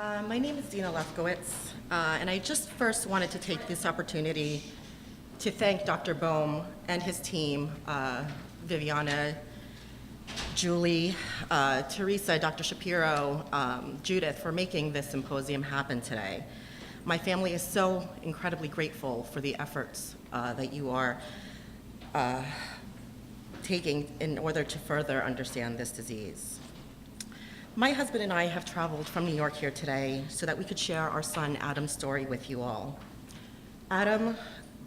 My name is Dina Lefkowitz, and I just first wanted to take this opportunity to thank Dr. Bohm and his team, Viviana, Julie, Teresa, Dr. Shapiro, Judith, for making this symposium happen today. My family is so incredibly grateful for the efforts that you are taking in order to further understand this disease. My husband and I have traveled from New York here today so that we could share our son Adam's story with you all. Adam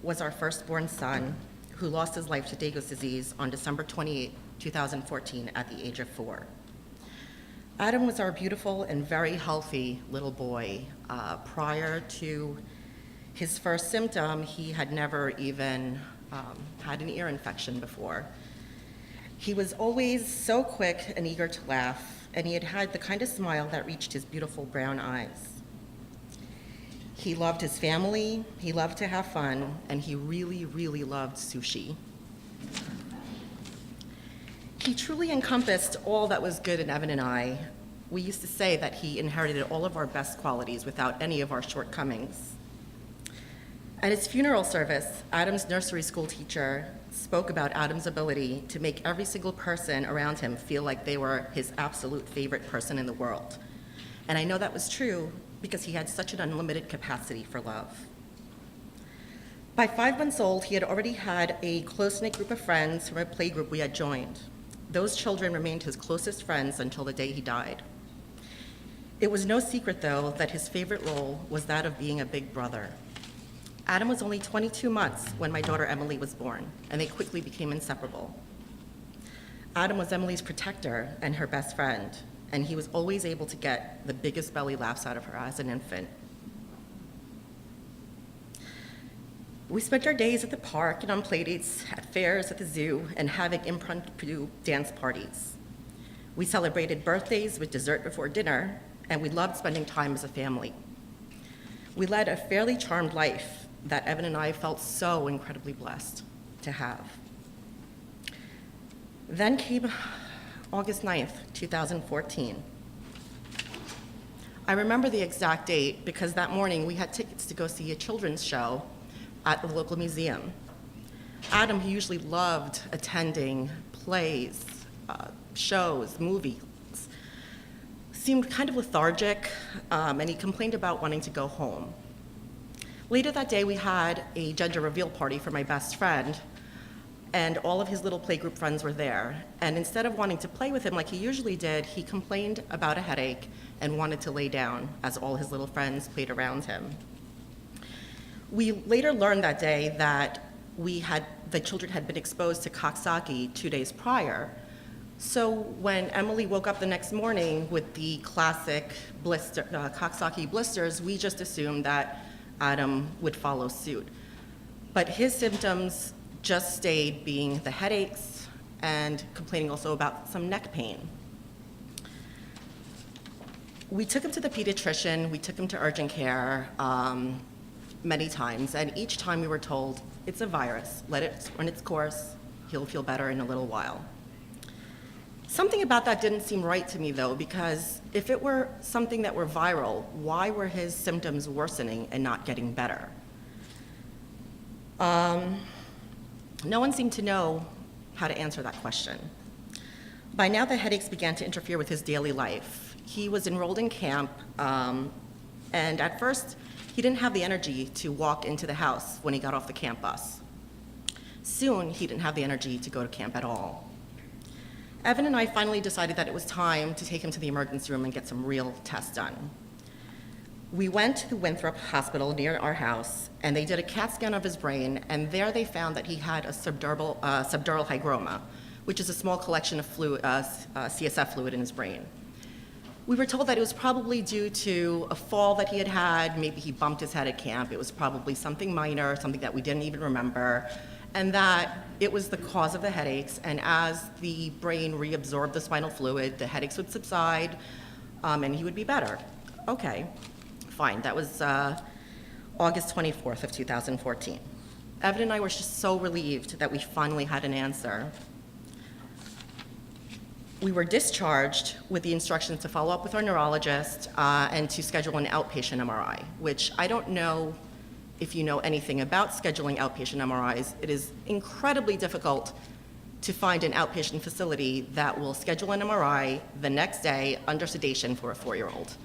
was our firstborn son who lost his life to Degos disease on December 28, 2014 at the age of 4. Adam was our beautiful and very healthy little boy. Prior to his first symptom, he had never even had an ear infection before. He was always so quick and eager to laugh, and he had the kind of smile that reached his beautiful brown eyes. He loved his family, he loved to have fun, and he really, really loved sushi. He truly encompassed all that was good in Evan and I. We used to say that he inherited all of our best qualities without any of our shortcomings. At his funeral service, Adam's nursery school teacher spoke about Adam's ability to make every single person around him feel like they were his absolute favorite person in the world. And I know that was true because he had such an unlimited capacity for love. By 5 months old, he had already had a close-knit group of friends from a play group we had joined. Those children remained his closest friends until the day he died. It was no secret, though, that his favorite role was that of being a big brother. Adam was only 22 months when my daughter Emily was born, and they quickly became inseparable. Adam was Emily's protector and her best friend, and he was always able to get the biggest belly laughs out of her as an infant. We spent our days at the park and on playdates, at fairs, at the zoo, and having impromptu dance parties. We celebrated birthdays with dessert before dinner, and we loved spending time as a family. We led a fairly charmed life that Evan and I felt so incredibly blessed to have. Then came August 9th, 2014. I remember the exact date because that morning we had tickets to go see a children's show at the local museum. Adam, who usually loved attending plays, shows, movies, seemed kind of lethargic, and he complained about wanting to go home. Later that day, we had a gender reveal party for my best friend, and all of his little playgroup friends were there. And instead of wanting to play with him like he usually did, he complained about a headache and wanted to lay down as all his little friends played around him. We later learned that day that the children had been exposed to Coxsackie 2 days prior. So when Emily woke up the next morning with the classic Coxsackie blisters, we just assumed that Adam would follow suit. But his symptoms just stayed being the headaches and complaining also about some neck pain. We took him to the pediatrician, we took him to urgent care many times, and each time we were told, it's a virus, let it run its course, he'll feel better in a little while. Something about that didn't seem right to me, though, because if it were something that were viral, why were his symptoms worsening and not getting better? No one seemed to know how to answer that question. By now, the headaches began to interfere with his daily life. He was enrolled in camp, and at first, he didn't have the energy to walk into the house when he got off the camp bus. Soon, he didn't have the energy to go to camp at all. Evan and I finally decided that it was time to take him to the emergency room and get some real tests done. We went to the Winthrop Hospital near our house, and they did a CAT scan of his brain, and there they found that he had a subdural hygroma, which is a small collection of fluid, CSF fluid in his brain. We were told that it was probably due to a fall that he had had. Maybe he bumped his head at camp. It was probably something minor, something that we didn't even remember, and that it was the cause of the headaches, and as the brain reabsorbed the spinal fluid, the headaches would subside, and he would be better. Okay, fine. That was August 24th of 2014. Evan and I were just so relieved that we finally had an answer. We were discharged with the instructions to follow up with our neurologist and to schedule an outpatient MRI, which I don't know if you know anything about scheduling outpatient MRIs. It is incredibly difficult to find an outpatient facility that will schedule an MRI the next day under sedation for a 4-year-old.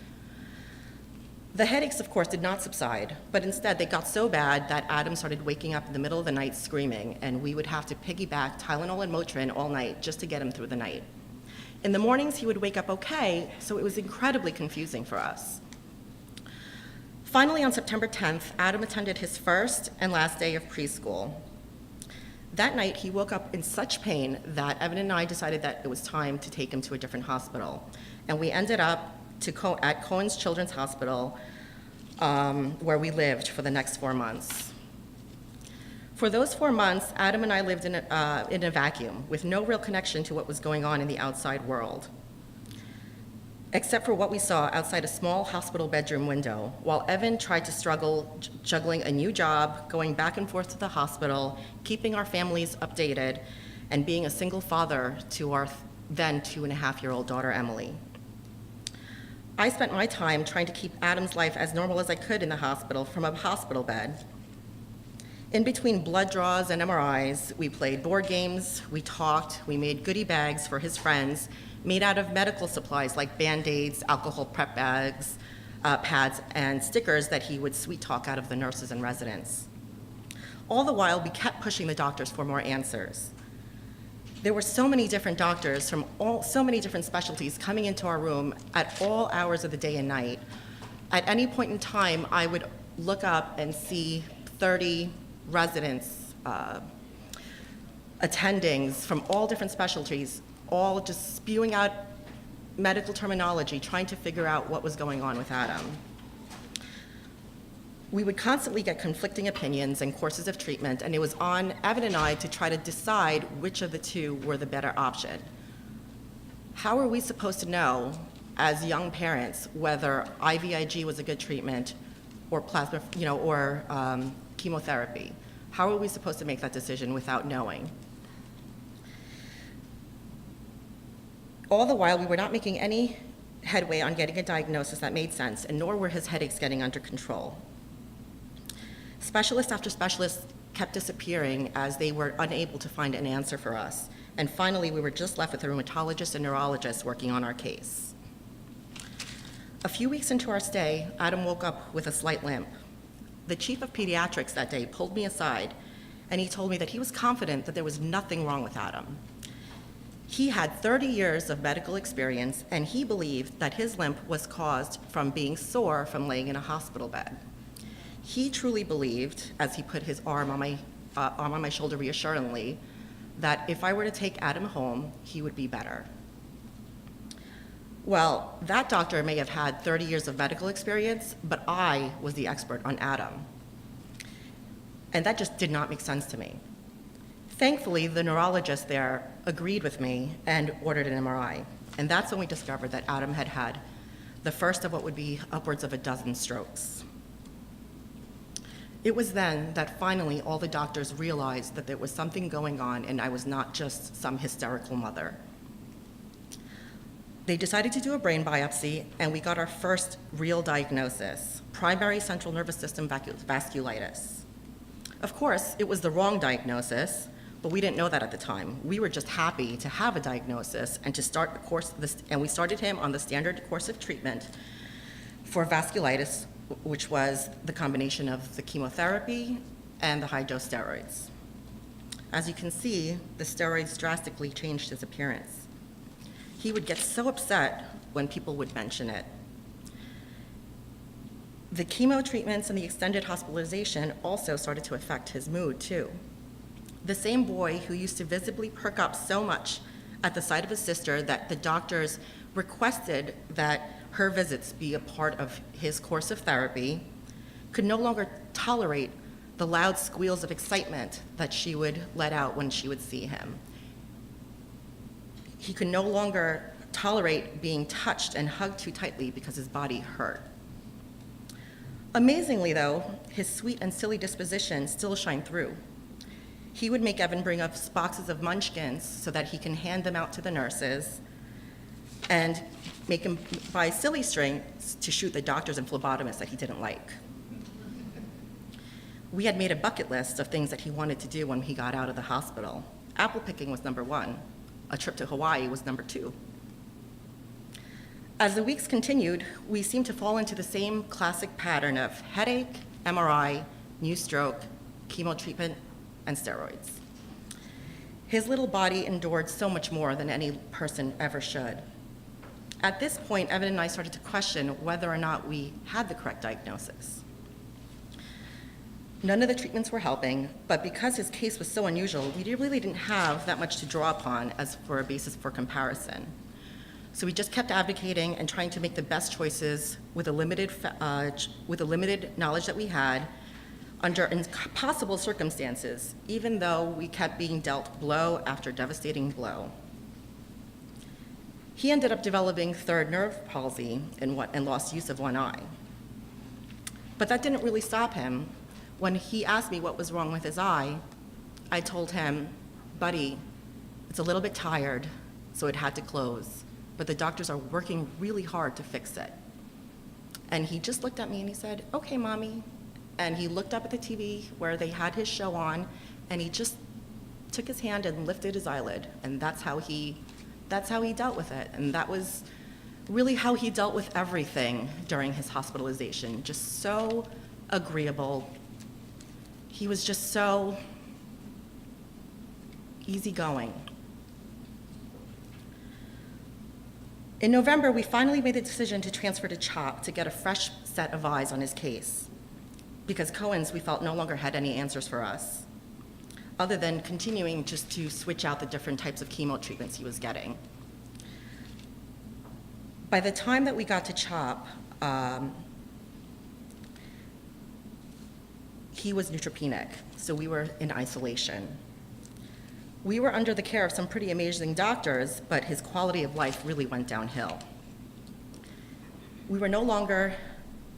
The headaches, of course, did not subside, but instead they got so bad that Adam started waking up in the middle of the night screaming, and we would have to piggyback Tylenol and Motrin all night just to get him through the night. In the mornings, he would wake up okay, so it was incredibly confusing for us. Finally, on September 10th, Adam attended his first and last day of preschool. That night, he woke up in such pain that Evan and I decided that it was time to take him to a different hospital. And we ended up at Cohen's Children's Hospital, where we lived for the next 4 months. For those 4 months, Adam and I lived in a vacuum with no real connection to what was going on in the outside world, except for what we saw outside a small hospital bedroom window, while Evan tried to struggle juggling a new job, going back and forth to the hospital, keeping our families updated, and being a single father to our then 2.5-year-old daughter, Emily. I spent my time trying to keep Adam's life as normal as I could in the hospital from a hospital bed. In between blood draws and MRIs, we played board games, we talked, we made goodie bags for his friends, made out of medical supplies like Band-Aids, alcohol prep bags, pads, and stickers that he would sweet talk out of the nurses and residents. All the while, we kept pushing the doctors for more answers. There were so many different doctors from so many different specialties coming into our room at all hours of the day and night. At any point in time, I would look up and see 30 residents, attendings from all different specialties, all just spewing out medical terminology, trying to figure out what was going on with Adam. We would constantly get conflicting opinions and courses of treatment, and it was on Evan and I to try to decide which of the two were the better option. How are we supposed to know, as young parents, whether IVIG was a good treatment or plasma, or chemotherapy? How are we supposed to make that decision without knowing? All the while, we were not making any headway on getting a diagnosis that made sense, and nor were his headaches getting under control. Specialist after specialist kept disappearing as they were unable to find an answer for us. And finally, we were just left with a rheumatologist and neurologist working on our case. A few weeks into our stay, Adam woke up with a slight limp. The chief of pediatrics that day pulled me aside, and he told me that he was confident that there was nothing wrong with Adam. He had 30 years of medical experience, and he believed that his limp was caused from being sore from laying in a hospital bed. He truly believed, as he put his arm on my shoulder reassuringly, that if I were to take Adam home, he would be better. Well, that doctor may have had 30 years of medical experience, but I was the expert on Adam. And that just did not make sense to me. Thankfully, the neurologist there agreed with me and ordered an MRI. And that's when we discovered that Adam had had the first of what would be upwards of a dozen strokes. It was then that finally all the doctors realized that there was something going on and I was not just some hysterical mother. They decided to do a brain biopsy, and we got our first real diagnosis: primary central nervous system vasculitis. Of course, it was the wrong diagnosis, but we didn't know that at the time. We were just happy to have a diagnosis and to start the course, and we started him on the standard course of treatment for vasculitis, which was the combination of the chemotherapy and the high-dose steroids. As you can see, the steroids drastically changed his appearance. He would get so upset when people would mention it. The chemo treatments and the extended hospitalization also started to affect his mood, too. The same boy who used to visibly perk up so much at the sight of his sister that the doctors requested that her visits be a part of his course of therapy could no longer tolerate the loud squeals of excitement that she would let out when she would see him. He could no longer tolerate being touched and hugged too tightly because his body hurt. Amazingly, though, his sweet and silly disposition still shined through. He would make Evan bring us boxes of munchkins so that he can hand them out to the nurses. and make him buy silly strings to shoot the doctors and phlebotomists that he didn't like. We had made a bucket list of things that he wanted to do when he got out of the hospital. Apple picking was number 1. A trip to Hawaii was number 2. As the weeks continued, we seemed to fall into the same classic pattern of headache, MRI, new stroke, chemo treatment, and steroids. His little body endured so much more than any person ever should. At this point, Evan and I started to question whether or not we had the correct diagnosis. None of the treatments were helping, but because his case was so unusual, we really didn't have that much to draw upon as for a basis for comparison. So we just kept advocating and trying to make the best choices with the limited knowledge that we had under impossible circumstances, even though we kept being dealt blow after devastating blow. He ended up developing third nerve palsy and lost use of one eye. But that didn't really stop him. When he asked me what was wrong with his eye, I told him, buddy, it's a little bit tired, so it had to close, but the doctors are working really hard to fix it. And he just looked at me and he said, okay, mommy. And he looked up at the TV where they had his show on, and he just took his hand and lifted his eyelid, and that's how he dealt with it. And that was really how he dealt with everything during his hospitalization, just so agreeable. He was just so easygoing. In November, we finally made the decision to transfer to CHOP to get a fresh set of eyes on his case, because Cohen's, we felt, no longer had any answers for us, other than continuing just to switch out the different types of chemo treatments he was getting. By the time that we got to CHOP, he was neutropenic, so we were in isolation. We were under the care of some pretty amazing doctors, but his quality of life really went downhill. We were no longer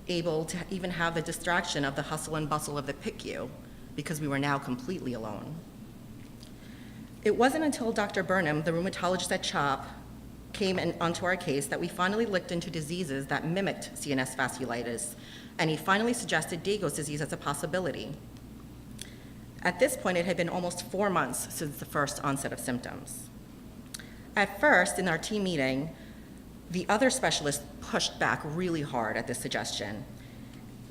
able to even have the distraction of the hustle and bustle of the PICU because we were now completely alone. It wasn't until Dr. Burnham, the rheumatologist at CHOP, came onto our case that we finally looked into diseases that mimicked CNS vasculitis, and he finally suggested Degos disease as a possibility. At this point, it had been almost 4 months since the first onset of symptoms. At first, in our team meeting, the other specialist pushed back really hard at this suggestion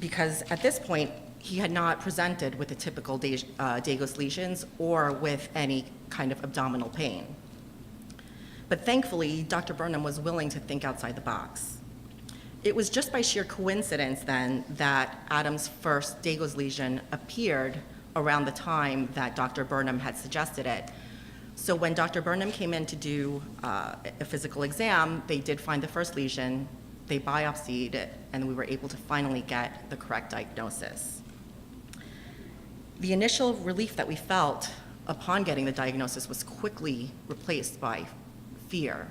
because at this point, he had not presented with the typical Degos lesions or with any kind of abdominal pain. But thankfully, Dr. Burnham was willing to think outside the box. It was just by sheer coincidence then that Adam's first Degos lesion appeared around the time that Dr. Burnham had suggested it. So when Dr. Burnham came in to do a physical exam, they did find the first lesion, they biopsied it, and we were able to finally get the correct diagnosis. The initial relief that we felt upon getting the diagnosis was quickly replaced by fear.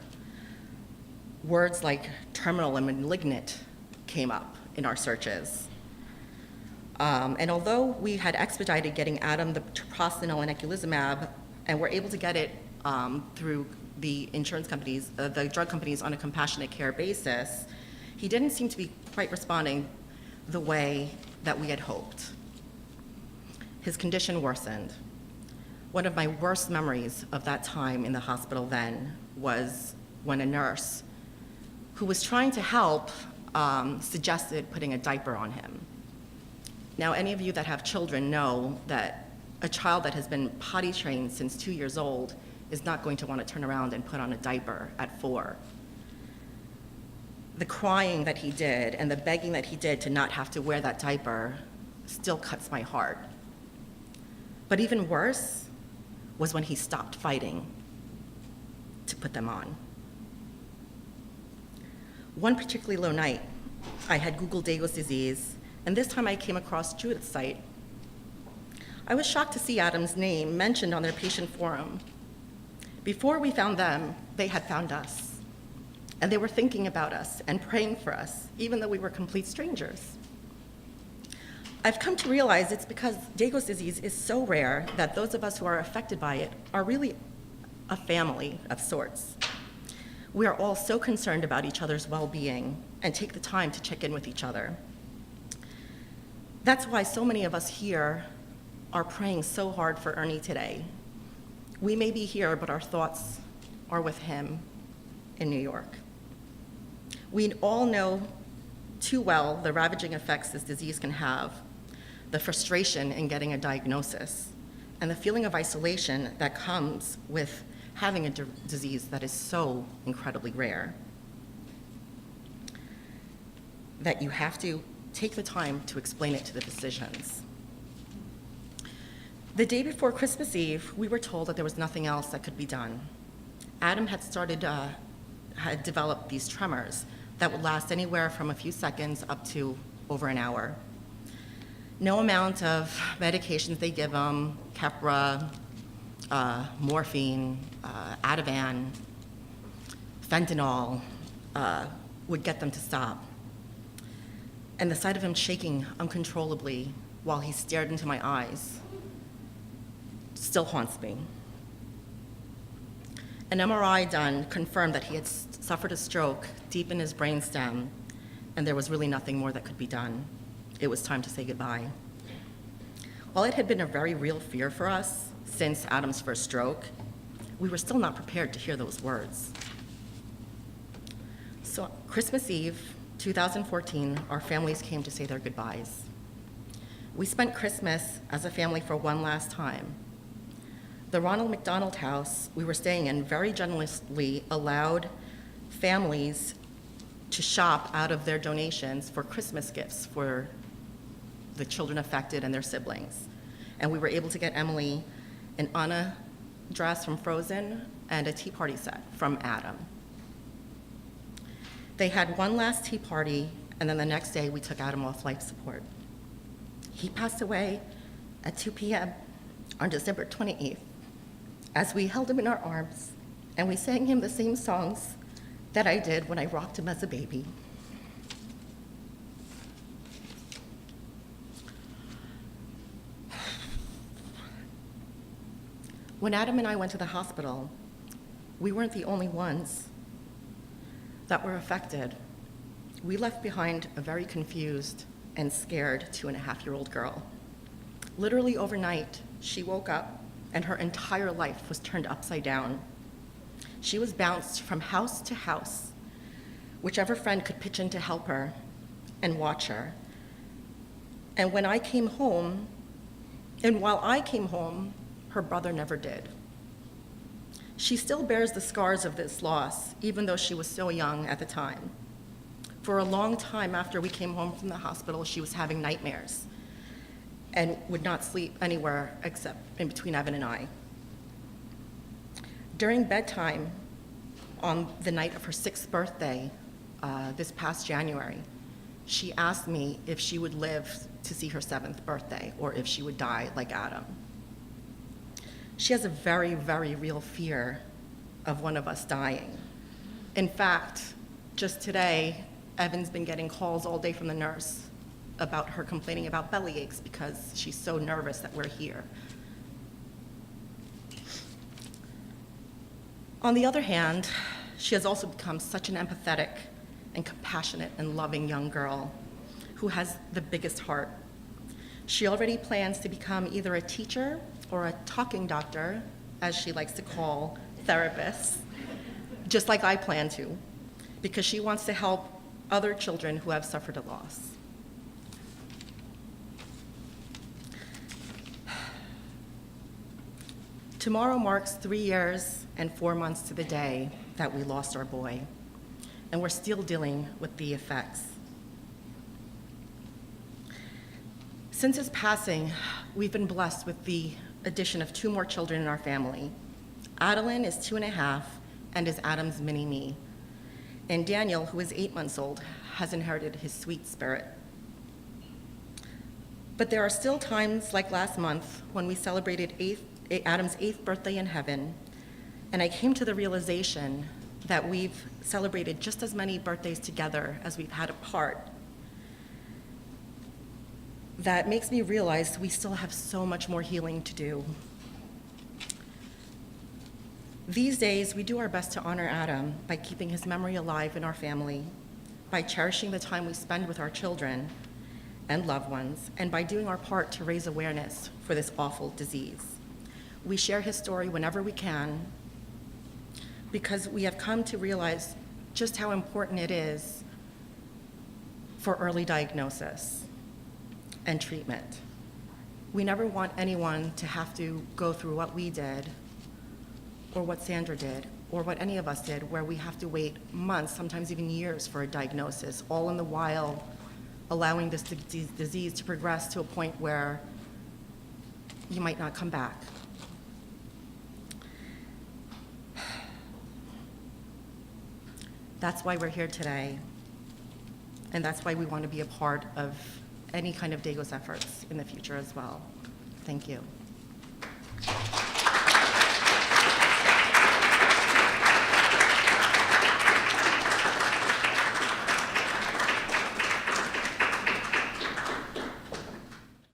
Words like terminal and malignant came up in our searches. And although we had expedited getting Adam the treprostinil and eculizumab, and were able to get it through the insurance companies, the drug companies on a compassionate care basis, he didn't seem to be quite responding the way that we had hoped. His condition worsened. One of my worst memories of that time in the hospital then was when a nurse who was trying to help suggested putting a diaper on him. Now, any of you that have children know that a child that has been potty trained since 2 years old is not going to want to turn around and put on a diaper at 4. The crying that he did and the begging that he did to not have to wear that diaper still cuts my heart. But even worse was when he stopped fighting to put them on. One particularly low night, I had Googled Degos disease, and this time I came across Judith's site. I was shocked to see Adam's name mentioned on their patient forum. Before we found them, they had found us, and they were thinking about us and praying for us, even though we were complete strangers. I've come to realize it's because Degos disease is so rare that those of us who are affected by it are really a family of sorts. We are all so concerned about each other's well-being and take the time to check in with each other. That's why so many of us here are praying so hard for Ernie today. We may be here, but our thoughts are with him in New York. We all know too well the ravaging effects this disease can have, the frustration in getting a diagnosis, and the feeling of isolation that comes with having a disease that is so incredibly rare, that you have to take the time to explain it to the physicians. The day before Christmas Eve, we were told that there was nothing else that could be done. Adam had developed these tremors that would last anywhere from a few seconds up to over an hour. No amount of medications they give him, Keppra, morphine, Ativan, fentanyl, would get them to stop. And the sight of him shaking uncontrollably while he stared into my eyes still haunts me. An MRI done confirmed that he had suffered a stroke deep in his brainstem, and there was really nothing more that could be done. It was time to say goodbye. While it had been a very real fear for us since Adam's first stroke, we were still not prepared to hear those words. So Christmas Eve, 2014, our families came to say their goodbyes. We spent Christmas as a family for one last time. The Ronald McDonald House we were staying in very generously allowed families to shop out of their donations for Christmas gifts for the children affected and their siblings. And we were able to get Emily an Anna dress from Frozen and a tea party set from Adam. They had one last tea party, and then the next day we took Adam off life support. He passed away at 2 p.m. on December 28th. As we held him in our arms and we sang him the same songs that I did when I rocked him as a baby. When Adam and I went to the hospital, we weren't the only ones that were affected. We left behind a very confused and scared 2.5-year-old girl. Literally overnight, she woke up and her entire life was turned upside down. She was bounced from house to house, whichever friend could pitch in to help her and watch her. And when I came home, and while I came home, her brother never did. She still bears the scars of this loss, even though she was so young at the time. For a long time after we came home from the hospital, she was having nightmares and would not sleep anywhere except in between Evan and I. During bedtime on the night of her 6th birthday, this past January, she asked me if she would live to see her 7th birthday or if she would die like Adam. She has a very, very real fear of one of us dying. In fact, just today, Evan's been getting calls all day from the nurse about her complaining about belly aches because she's so nervous that we're here. On the other hand, she has also become such an empathetic and compassionate and loving young girl who has the biggest heart. She already plans to become either a teacher or a talking doctor, as she likes to call therapists, just like I plan to, because she wants to help other children who have suffered a loss. Tomorrow marks 3 years and 4 months to the day that we lost our boy, and we're still dealing with the effects. Since his passing, we've been blessed with the addition of 2 more children in our family. Adeline is 2.5 and is Adam's mini-me. And Daniel, who is 8 months old, has inherited his sweet spirit. But there are still times like last month when we celebrated Adam's 8th birthday in heaven, and I came to the realization that we've celebrated just as many birthdays together as we've had apart. That makes me realize we still have so much more healing to do. These days, we do our best to honor Adam by keeping his memory alive in our family, by cherishing the time we spend with our children and loved ones, and by doing our part to raise awareness for this awful disease. We share his story whenever we can because we have come to realize just how important it is for early diagnosis and treatment. We never want anyone to have to go through what we did or what Sandra did or what any of us did, where we have to wait months, sometimes even years for a diagnosis, all in the while allowing this disease to progress to a point where you might not come back. That's why we're here today, and that's why we want to be a part of any kind of Degos efforts in the future as well. Thank you.